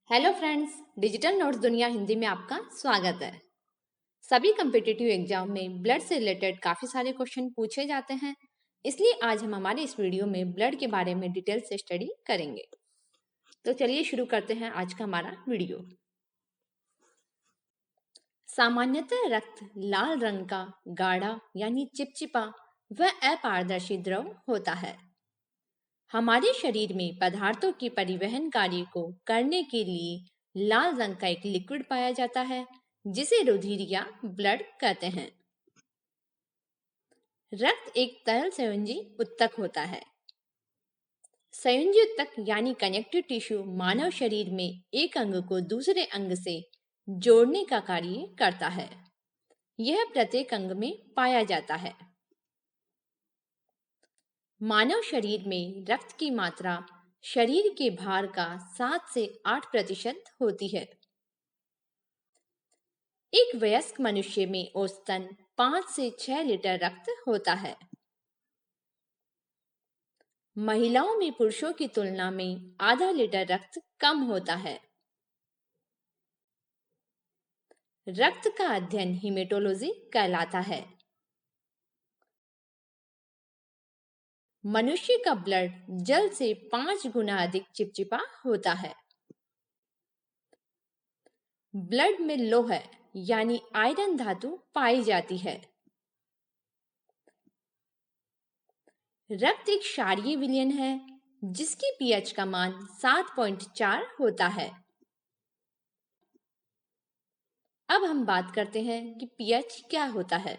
Hello friends, digital notes दुनिया हिंदी में आपका स्वागत है। सभी कम्पिटिटिव एग्जाम में ब्लड से रिलेटेड काफी सारे क्वेश्चन पूछे जाते हैं, इसलिए आज हम हमारे इस वीडियो में ब्लड के बारे में डिटेल से स्टडी करेंगे। तो चलिए शुरू करते हैं आज का हमारा वीडियो। सामान्यतः रक्त लाल रंग का गाढ़ा यानी चिपचिपा व अपारदर्शी द्रव होता है। हमारे शरीर में पदार्थों के परिवहन कार्य को करने के लिए लाल रंग का एक लिक्विड पाया जाता है जिसे रुधिर या ब्लड कहते हैं। रक्त एक तरल संयोजी उत्तक होता है। संयोजी उत्तक यानी कनेक्टिव टिश्यू मानव शरीर में एक अंग को दूसरे अंग से जोड़ने का कार्य करता है। यह प्रत्येक अंग में पाया जाता है। मानव शरीर में रक्त की मात्रा शरीर के भार का 7 से 8% होती है। एक वयस्क मनुष्य में औसतन 5 से 6 लीटर रक्त होता है। महिलाओं में पुरुषों की तुलना में आधा लीटर रक्त कम होता है। रक्त का अध्ययन हीमेटोलॉजी कहलाता है। मनुष्य का ब्लड जल से 5 गुना अधिक चिपचिपा होता है। ब्लड में लौह यानी आयरन धातु पाई जाती है। रक्त एक क्षारीय विलयन है जिसकी पीएच का मान 7.4 होता है। अब हम बात करते हैं कि पीएच क्या होता है।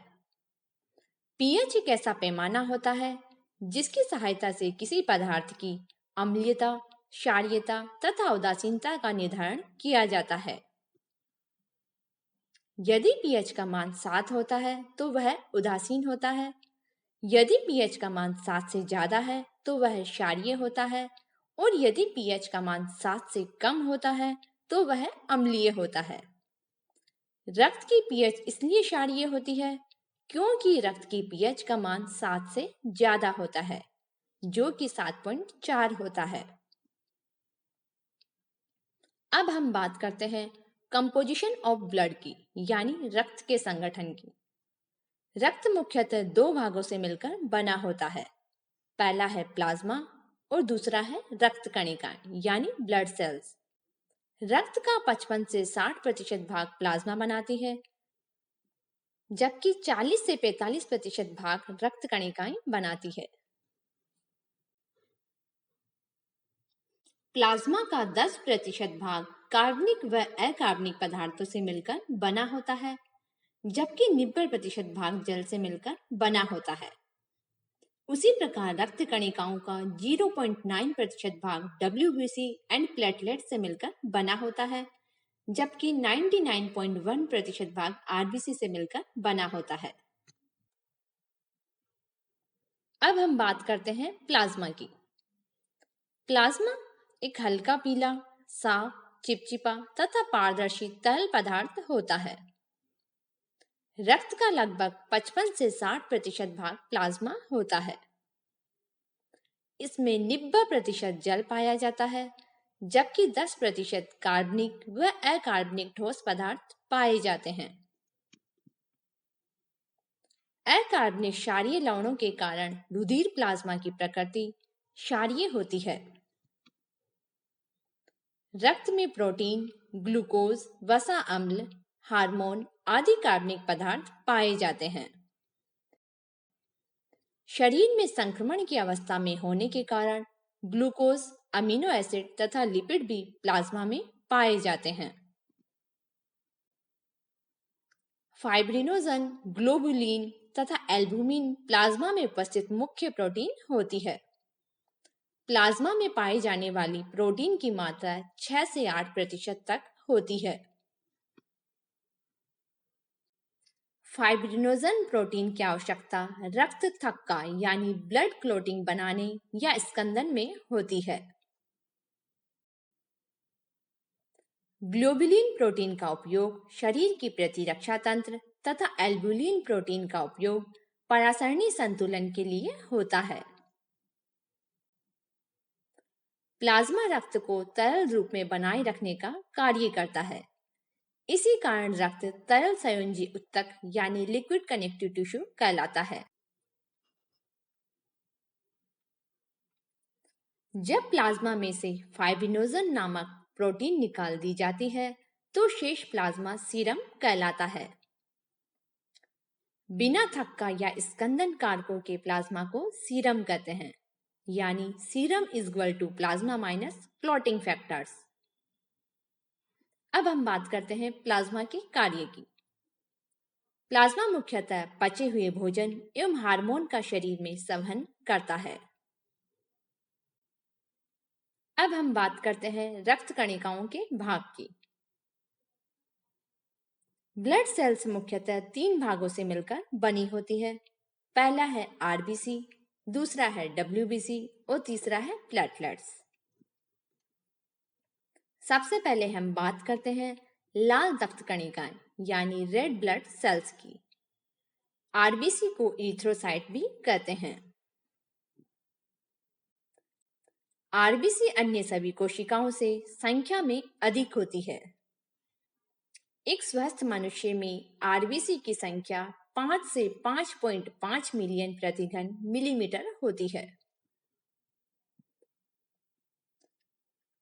पीएच एक ऐसा पैमाना होता है जिसकी सहायता से किसी पदार्थ की अम्लीयता, क्षारीयता तथा उदासीनता का निर्धारण किया जाता है। यदि पीएच का मान 7 होता है तो वह उदासीन होता है। यदि पीएच का मान 7 से ज्यादा है तो वह क्षारीय होता है और यदि पीएच का मान 7 से कम होता है तो वह अम्लीय होता है। रक्त की पीएच इसलिए क्षारीय होती है क्योंकि रक्त की पीएच का मान 7 से ज्यादा होता है, जो कि 7.4 होता है। अब हम बात करते हैं कंपोजिशन ऑफ ब्लड की, यानी रक्त के संगठन की। रक्त मुख्यतः दो भागों से मिलकर बना होता है। पहला है प्लाज्मा और दूसरा है रक्त कणिका यानी ब्लड सेल्स। रक्त का 55 से 60% भाग प्लाज्मा बनाती है, जबकि 40 से 45% भाग रक्त कणिकाएं बनाती है। प्लाज्मा का 10% भाग कार्बनिक व अकार्बनिक पदार्थों से मिलकर बना होता है, जबकि 90% भाग जल से मिलकर बना होता है। उसी प्रकार रक्त कणिकाओं का 0.9% भाग WBC एंड प्लेटलेट से मिलकर बना होता है, जबकि 99.1% भाग RBC से मिलकर बना होता है। अब हम बात करते हैं प्लाज्मा की। प्लाज्मा एक हल्का पीला, साफ, चिपचिपा तथा पारदर्शी तरल पदार्थ होता है। रक्त का लगभग 55 से 60% भाग प्लाज्मा होता है। इसमें 90% जल पाया जाता है, जबकि 10% कार्बनिक व अकार्बनिक ठोस पदार्थ पाए जाते हैं। अकार्बनिक क्षारीय लवणों के कारण रुधिर प्लाज्मा की प्रकृति क्षारीय होती है। रक्त में प्रोटीन, ग्लूकोज, वसा अम्ल, हार्मोन आदि कार्बनिक पदार्थ पाए जाते हैं। शरीर में संक्रमण की अवस्था में होने के कारण ग्लूकोज, अमीनो एसिड तथा लिपिड भी प्लाज्मा में पाए जाते हैं। फाइब्रिनोजन, ग्लोबुलिन तथा एल्बुमिन प्लाज्मा में उपस्थित मुख्य प्रोटीन होती है। प्लाज्मा में पाई जाने वाली प्रोटीन की मात्रा 6 से 8% तक होती है। फाइब्रिनोजन प्रोटीन की आवश्यकता रक्त थक्का यानी ब्लड क्लोटिंग बनाने या स्कंदन में होती है। ग्लोबुलिन प्रोटीन का उपयोग शरीर की प्रतिरक्षा तंत्र तथा एल्बुलिन प्रोटीन का उपयोग परासरणी संतुलन के लिए होता है। प्लाज्मा रक्त को तरल रूप में बनाए रखने का कार्य करता है। इसी कारण रक्त तरल संयोजी ऊतक यानी लिक्विड कनेक्टिव टिश्यू कहलाता है। जब प्लाज्मा में से फाइब्रिनोजन नामक प्रोटीन निकाल दी जाती है तो शेष प्लाज्मा सीरम कहलाता है। बिना थक्का या स्कंदन कारकों के प्लाज्मा को सीरम कहते हैं, यानी serum is equal to plasma minus clotting factors. अब हम बात करते हैं प्लाज्मा के कार्य की। प्लाज्मा मुख्यतः पचे हुए भोजन एवं हार्मोन का शरीर में संवहन करता है। अब हम बात करते हैं रक्त कणिकाओं के भाग की। ब्लड सेल्स मुख्यतः 3 भागों से मिलकर बनी होती है। पहला है आरबीसी, दूसरा है डब्ल्यूबीसी और तीसरा है प्लेटलेट्स। सबसे पहले हम बात करते हैं लाल रक्त कणिकाएं यानी रेड ब्लड सेल्स की। आरबीसी को इरिथ्रोसाइट भी कहते हैं। आरबीसी अन्य सभी कोशिकाओं से संख्या में अधिक होती है। एक स्वस्थ मनुष्य में आरबीसी की संख्या 5 से 5.5 मिलियन प्रति घन मिलीमीटर होती है।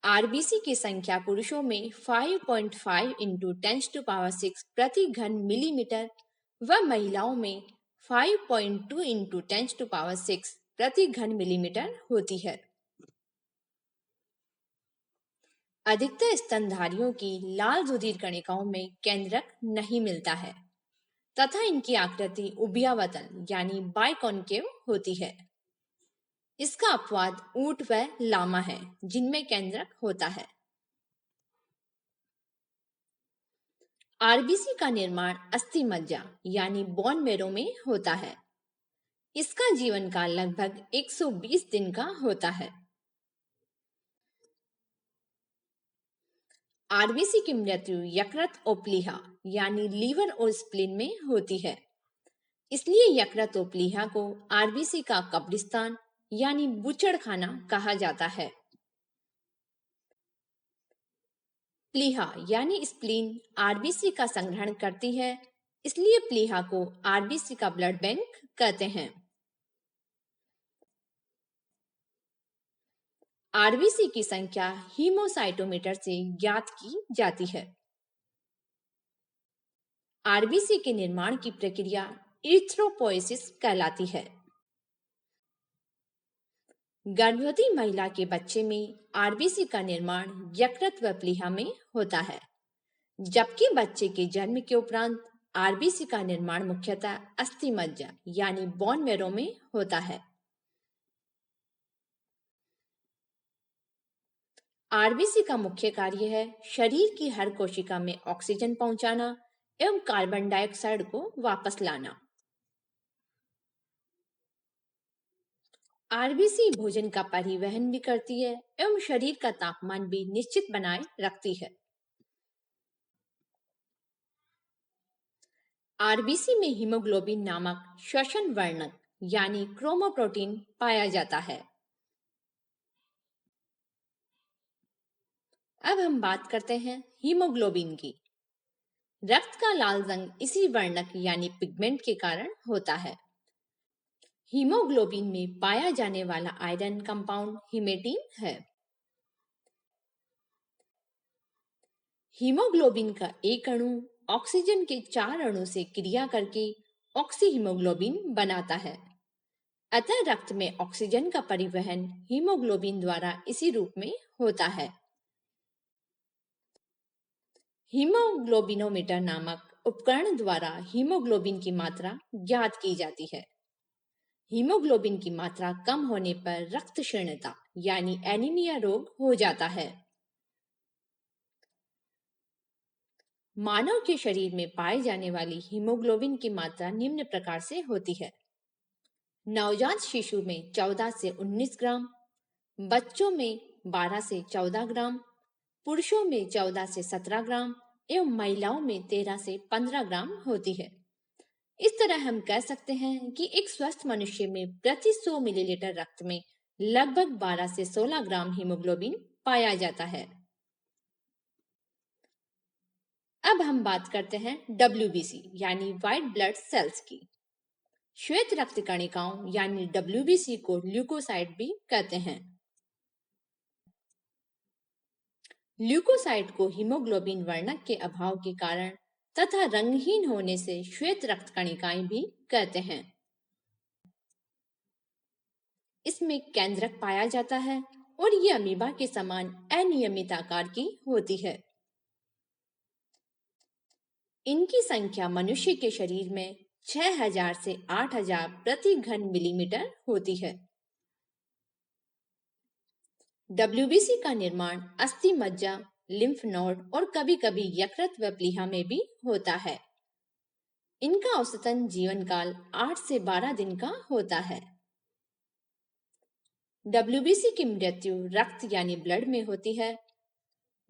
आरबीसी की संख्या पुरुषों में 5.5 इंटू 10⁶ प्रति घन मिलीमीटर व महिलाओं में 5.2 इंटू 10⁶ प्रति घन मिलीमीटर होती है। अधिकतर स्तनधारियों की लाल रुधिर कणिकाओं में केंद्रक नहीं मिलता है तथा इनकी आकृति उभयावतन यानी बाइकॉन्केव होती है। इसका अपवाद ऊंट व लामा है जिनमें केंद्रक होता है। आरबीसी का निर्माण अस्थि मज्जा यानी बोन मैरो में होता है। इसका जीवन काल लगभग 120 दिन का होता है। आरबीसी की मृत्यु यकृत और प्लीहा यानी लीवर और स्प्लीन में होती है। इसलिए यकृत और प्लीहा को आरबीसी का कब्रिस्तान यानी बूचड़खाना कहा जाता है। प्लीहा यानी स्प्लीन आरबीसी का संग्रहण करती है, इसलिए प्लीहा को आरबीसी का ब्लड बैंक कहते हैं। आरबीसी की संख्या हीमोसाइटोमीटर से ज्ञात की जाती है। आरबीसी के निर्माण की प्रक्रिया इरिथ्रोपोएसिस कहलाती है। गर्भवती महिला के बच्चे में आरबीसी का निर्माण यकृत व प्लीहा में होता है, जबकि बच्चे के जन्म के उपरांत आरबीसी का निर्माण मुख्यतः अस्थि मज्जा यानी बोन मैरो में होता है। आरबीसी का मुख्य कार्य है शरीर की हर कोशिका में ऑक्सीजन पहुंचाना एवं कार्बन डाइऑक्साइड को वापस लाना। आरबीसी भोजन का परिवहन भी करती है एवं शरीर का तापमान भी निश्चित बनाए रखती है। आरबीसी में हीमोग्लोबिन नामक श्वसन वर्णक यानी क्रोमोप्रोटीन पाया जाता है। अब हम बात करते हैं हीमोग्लोबिन की। रक्त का लाल रंग इसी वर्णक यानी पिगमेंट के कारण होता है। हीमोग्लोबिन में पाया जाने वाला आयरन कंपाउंड हिमेटिन है। हीमोग्लोबिन का एक अणु ऑक्सीजन के 4 अणु से क्रिया करके ऑक्सीहीमोग्लोबिन बनाता है। अतः रक्त में ऑक्सीजन का परिवहन हीमोग्लोबिन द्वारा इसी रूप में होता है। हीमोग्लोबिनोमीटर नामक उपकरण द्वारा हीमोग्लोबिन की मात्रा ज्ञात की जाती है। हीमोग्लोबिन की मात्रा कम होने पर रक्त क्षीणता यानी एनीमिया रोग हो जाता है। मानव के शरीर में पाए जाने वाली हीमोग्लोबिन की मात्रा निम्न प्रकार से होती है। नवजात शिशु में 14 से 19 ग्राम, बच्चों में 12 से 14 ग्राम, पुरुषों में 14 से 17 ग्राम एवं महिलाओं में 13 से 15 ग्राम होती है। इस तरह हम कह सकते हैं कि एक स्वस्थ मनुष्य में प्रति 100 मिलीलीटर रक्त में लगभग 12 से 16 ग्राम हीमोग्लोबिन पाया जाता है। अब हम बात करते हैं WBC यानी व्हाइट ब्लड सेल्स की। श्वेत रक्त कणिकाओं यानी WBC को ल्यूकोसाइट भी कहते हैं। ल्यूकोसाइट को हीमोग्लोबिन वर्णक के अभाव के कारण तथा रंगहीन होने से श्वेत रक्त कणिकाएं भी कहते हैं। इसमें केंद्रक पाया जाता है और ये अमीबा के समान अनियमित आकार की होती है। इनकी संख्या मनुष्य के शरीर में 6000 से 8000 प्रति घन मिलीमीटर होती है। WBC का निर्माण अस्थि मज्जा, लिम्फ नोड और कभी-कभी यकृत व प्लीहा में भी होता है। इनका औसतन जीवन काल 8 से 12 दिन का होता है। WBC की मृत्यु रक्त यानी ब्लड में होती है।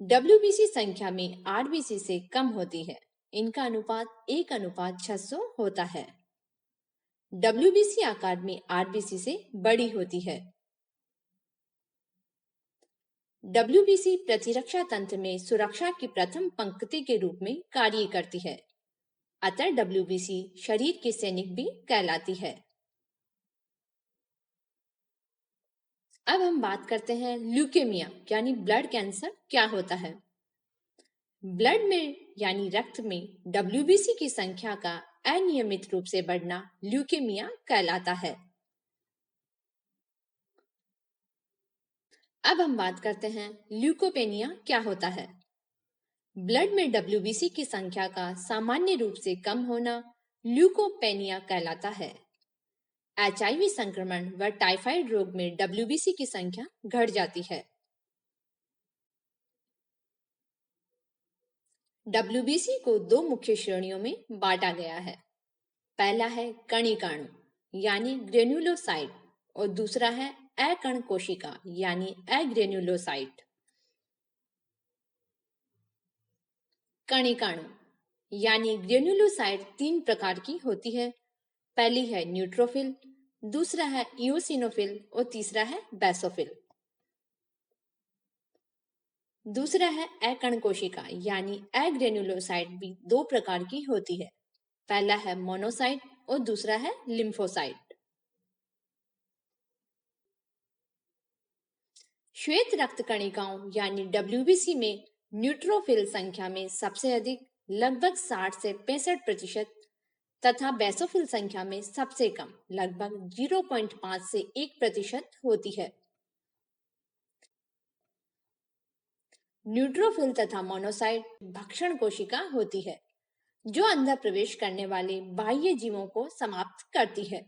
WBC संख्या में RBC से कम होती है। इनका अनुपात 1:600 होता है। WBC आकार में RBC से बड़ी होती है। WBC प्रतिरक्षा तंत्र में सुरक्षा की प्रथम पंक्ति के रूप में कार्य करती है। अतः WBC शरीर की सैनिक भी कहलाती है। अब हम बात करते हैं ल्यूकेमिया यानी ब्लड कैंसर क्या होता है। ब्लड में यानी रक्त में WBC की संख्या का अनियमित रूप से बढ़ना ल्यूकेमिया कहलाता है। अब हम बात करते हैं ल्यूकोपेनिया क्या होता है। ब्लड में WBC की संख्या का सामान्य रूप से कम होना ल्यूकोपेनिया कहलाता है। HIV संक्रमण व टाइफाइड रोग में WBC की संख्या घट जाती है। WBC को दो मुख्य श्रेणियों में बांटा गया है। पहला है कणिकाणु यानी ग्रेन्युलोसाइट और दूसरा है अकण कोशिका यानी अग्रेन्युलोसाइट। कणिकाणु यानी ग्रेन्युलोसाइट तीन प्रकार की होती है। पहली है न्यूट्रोफिल, दूसरा है इओसिनोफिल और तीसरा है बेसोफिल। दूसरा है अकण कोशिका यानी अग्रेन्युलोसाइट भी दो प्रकार की होती है। पहला है मोनोसाइट और दूसरा है लिम्फोसाइट। श्वेत रक्त कणिकाओं यानी WBC में न्यूट्रोफिल संख्या में सबसे अधिक लगभग 60 से 65% तथा बेसोफिल संख्या में सबसे कम लगभग 0.5 से 1% होती है। न्यूट्रोफिल तथा मोनोसाइट भक्षण कोशिका होती है जो अंदर प्रवेश करने वाले बाह्य जीवों को समाप्त करती है।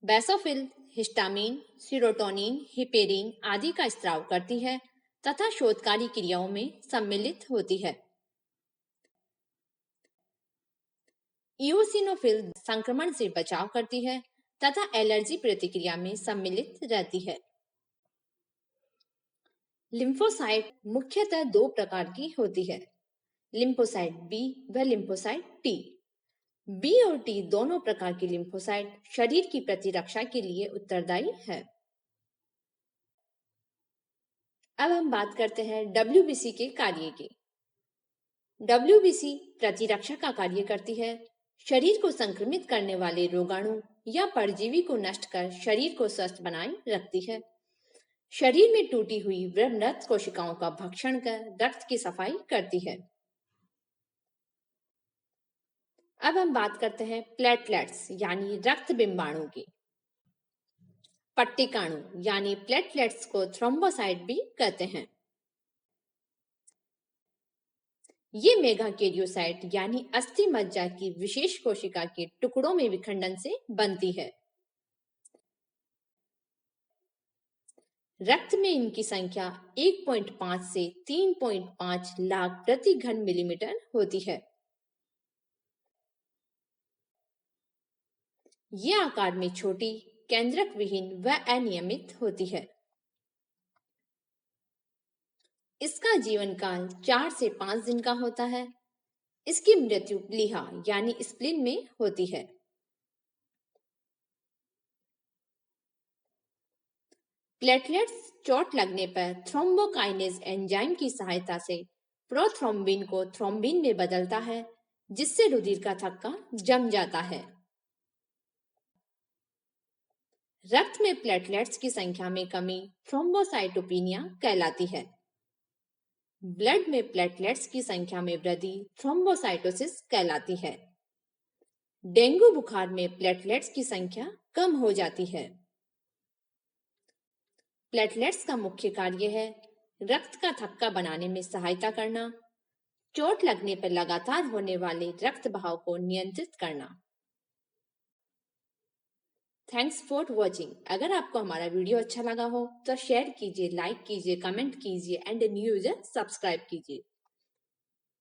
बेसोफिल हिस्टामिन, सीरोटोनिन, हिपेरिन आदि का स्त्राव करती है तथा शोधकारी क्रियाओं में सम्मिलित होती है। इओसिनोफिल संक्रमण से बचाव करती है तथा एलर्जी प्रतिक्रिया में सम्मिलित रहती है। लिम्फोसाइट मुख्यतः दो प्रकार की होती है, लिम्फोसाइट बी व लिम्फोसाइट टी। बी और टी दोनों प्रकार की लिम्फोसाइट शरीर की प्रतिरक्षा के लिए उत्तरदायी है। अब हम बात करते हैं WBC के कार्य की। WBC प्रतिरक्षा का कार्य करती है, शरीर को संक्रमित करने वाले रोगाणु या परजीवी को नष्ट कर शरीर को स्वस्थ बनाए रखती है। शरीर में टूटी हुई रक्त कोशिकाओं का भक्षण कर रक्त की सफाई करती है। अब हम बात करते हैं प्लेटलेट्स यानी रक्त बिंबाणु की। पट्टिकाणु यानी प्लेटलेट्स को थ्रोम्बोसाइट भी कहते हैं। ये मेगाकैरियोसाइट यानी अस्थि मज्जा की विशेष कोशिका के टुकड़ों में विखंडन से बनती है। रक्त में इनकी संख्या 1.5 से 3.5 लाख प्रति घन मिलीमीटर होती है। ये आकार में छोटी, केंद्रक विहीन व अनियमित होती है। इसका जीवन काल 4 से 5 दिन का होता है। इसकी मृत्यु प्लीहा यानी स्प्लीन में होती है। प्लेटलेट्स चोट लगने पर थ्रोम्बोकाइनेज एंजाइम की सहायता से प्रोथ्रोम्बिन को थ्रोम्बिन में बदलता है, जिससे रुधिर का थक्का जम जाता है। रक्त में प्लेटलेट्स की संख्या में कमी थ्रोम्बोसाइटोपिनिया कहलाती है। ब्लड में प्लेटलेट्स की संख्या में वृद्धि थ्रोम्बोसाइटोसिस कहलाती है। डेंगू बुखार में प्लेटलेट्स की संख्या कम हो जाती है। प्लेटलेट्स का मुख्य कार्य है रक्त का थक्का बनाने में सहायता करना, चोट लगने पर लगातार होने वाले रक्त बहाव को नियंत्रित करना। Thanks for watching. अगर आपको हमारा वीडियो अच्छा लगा हो तो शेयर कीजिए, लाइक कीजिए, कमेंट कीजिए एंड न्यू यूजर सब्सक्राइब कीजिए।